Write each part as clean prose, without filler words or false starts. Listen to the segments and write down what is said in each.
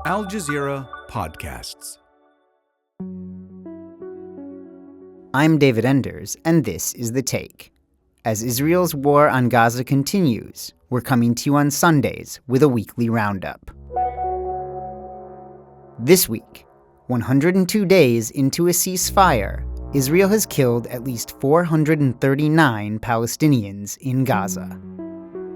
Al Jazeera Podcasts. I'm David Enders, and this is The Take. As Israel's war on Gaza continues, we're coming to you on Sundays with a weekly roundup. This week, 102 days into a ceasefire, Israel has killed at least 439 Palestinians in Gaza.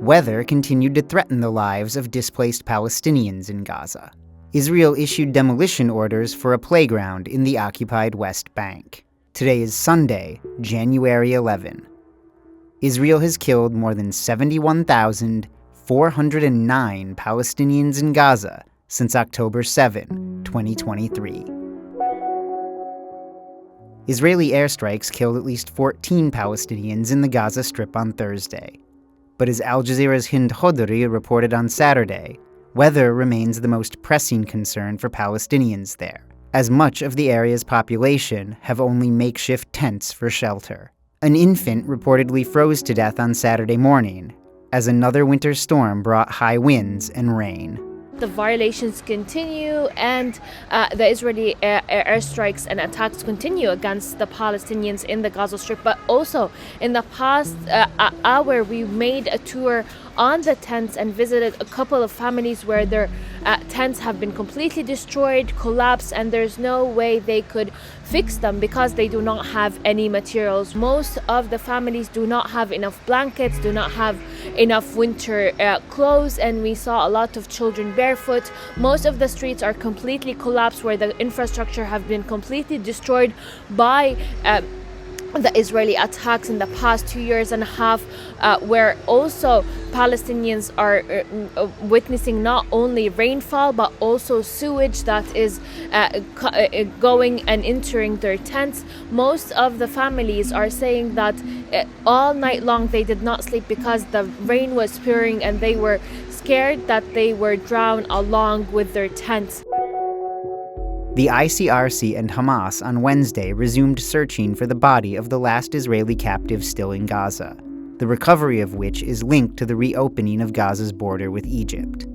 Weather continued to threaten the lives of displaced Palestinians in Gaza. Israel issued demolition orders for a playground in the occupied West Bank. Today is Sunday, January 11. Israel has killed more than 71,409 Palestinians in Gaza since October 7, 2023. Israeli airstrikes killed at least 14 Palestinians in the Gaza Strip on Thursday. But as Al Jazeera's Hind Khoudary reported on Saturday, weather remains the most pressing concern for Palestinians there, as much of the area's population have only makeshift tents for shelter. An infant reportedly froze to death on Saturday morning, as another winter storm brought high winds and rain. The violations continue, and the Israeli airstrikes and attacks continue against the Palestinians in the Gaza Strip. But also, in the past hour, we made a tour on the tents and visited a couple of families where their tents have been completely destroyed, collapsed, and there's no way they could fix them because they do not have any materials. Most of the families do not have enough blankets, do not have enough winter clothes, and we saw a lot of children barefoot. Most of the streets are completely collapsed, where the infrastructure have been completely destroyed by the Israeli attacks in the past 2.5 years, where also Palestinians are witnessing not only rainfall but also sewage that is going and entering their tents. Most of the families are saying that all night long they did not sleep because the rain was pouring and they were scared that they were drowned along with their tents. The ICRC and Hamas on Wednesday resumed searching for the body of the last Israeli captive still in Gaza, the recovery of which is linked to the reopening of Gaza's border with Egypt.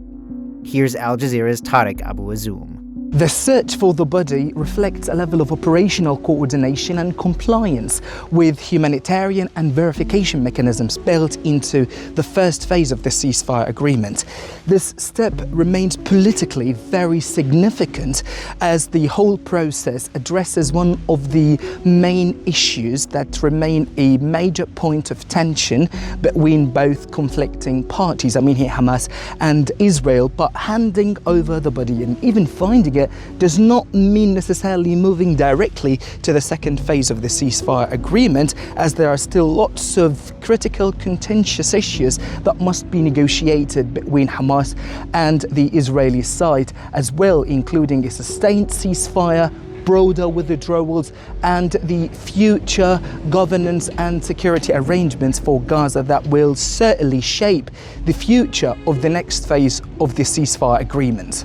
Here's Al Jazeera's Tareq Abu Azzoum. The search for the body reflects a level of operational coordination and compliance with humanitarian and verification mechanisms built into the first phase of the ceasefire agreement. This step remains politically very significant as the whole process addresses one of the main issues that remain a major point of tension between both conflicting parties, Hamas and Israel. But handing over the body and even finding it does not mean necessarily moving directly to the second phase of the ceasefire agreement, as there are still lots of critical, contentious issues that must be negotiated between Hamas and the Israeli side as well, including a sustained ceasefire, broader withdrawals, and the future governance and security arrangements for Gaza that will certainly shape the future of the next phase of the ceasefire agreement.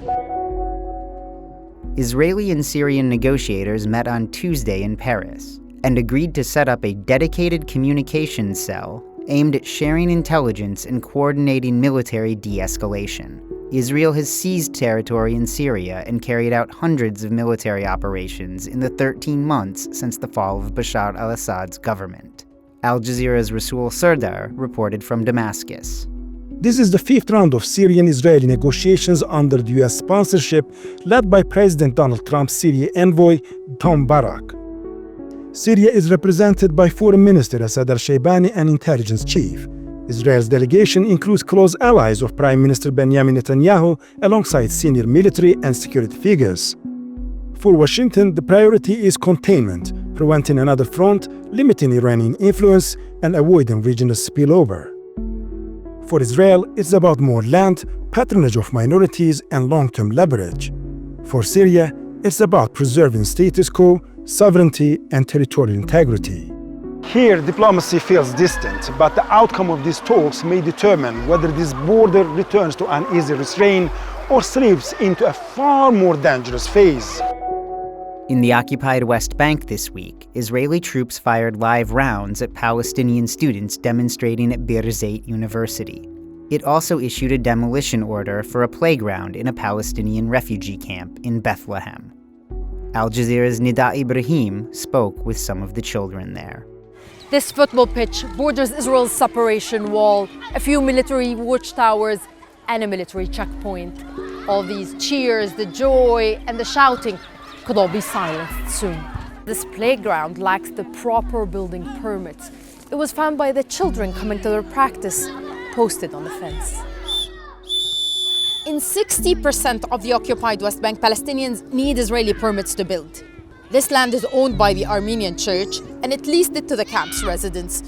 Israeli and Syrian negotiators met on Tuesday in Paris and agreed to set up a dedicated communications cell aimed at sharing intelligence and coordinating military de-escalation. Israel has seized territory in Syria and carried out hundreds of military operations in the 13 months since the fall of Bashar al-Assad's government. Al Jazeera's Resul Serdar reported from Damascus. This is the fifth round of Syrian-Israeli negotiations under the U.S. sponsorship led by President Donald Trump's Syria envoy, Tom Barak. Syria is represented by Foreign Minister Asad al-Shaybani and Intelligence Chief. Israel's delegation includes close allies of Prime Minister Benjamin Netanyahu alongside senior military and security figures. For Washington, the priority is containment, preventing another front, limiting Iranian influence, and avoiding regional spillover. For Israel, it's about more land, patronage of minorities, and long-term leverage. For Syria, it's about preserving status quo, sovereignty, and territorial integrity. Here, diplomacy feels distant, but the outcome of these talks may determine whether this border returns to an easy restraint or slips into a far more dangerous phase. In the occupied West Bank this week, Israeli troops fired live rounds at Palestinian students demonstrating at Birzeit University. It also issued a demolition order for a playground in a Palestinian refugee camp in Bethlehem. Al Jazeera's Nida Ibrahim spoke with some of the children there. This football pitch borders Israel's separation wall, a few military watchtowers, and a military checkpoint. All these cheers, the joy, and the shouting could all be silenced soon. This playground lacks the proper building permits. It was found by the children coming to their practice, posted on the fence. In 60% of the occupied West Bank, Palestinians need Israeli permits to build. This land is owned by the Armenian Church, and it leased it to the camp's residents.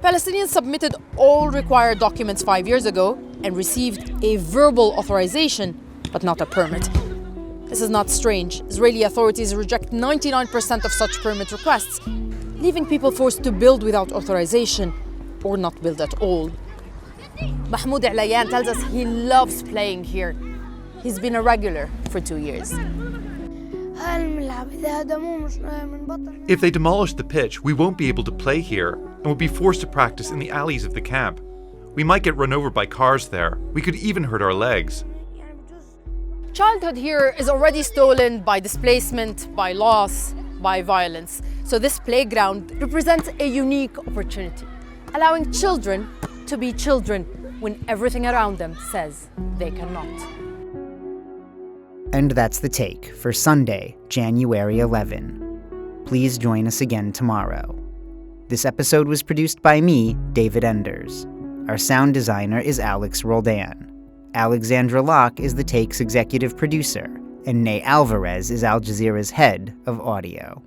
Palestinians submitted all required documents 5 years ago and received a verbal authorization, but not a permit. This is not strange. Israeli authorities reject 99% of such permit requests, leaving people forced to build without authorization or not build at all. Mahmoud Alayan tells us he loves playing here. He's been a regular for 2 years. If they demolish the pitch, we won't be able to play here and will be forced to practice in the alleys of the camp. We might get run over by cars there. We could even hurt our legs. Childhood here is already stolen by displacement, by loss, by violence. So this playground represents a unique opportunity, allowing children to be children when everything around them says they cannot. And that's The Take for Sunday, January 11. Please join us again tomorrow. This episode was produced by me, David Enders. Our sound designer is Alex Roldan. Alexandra Locke is The Take's executive producer, and Ney Alvarez is Al Jazeera's head of audio.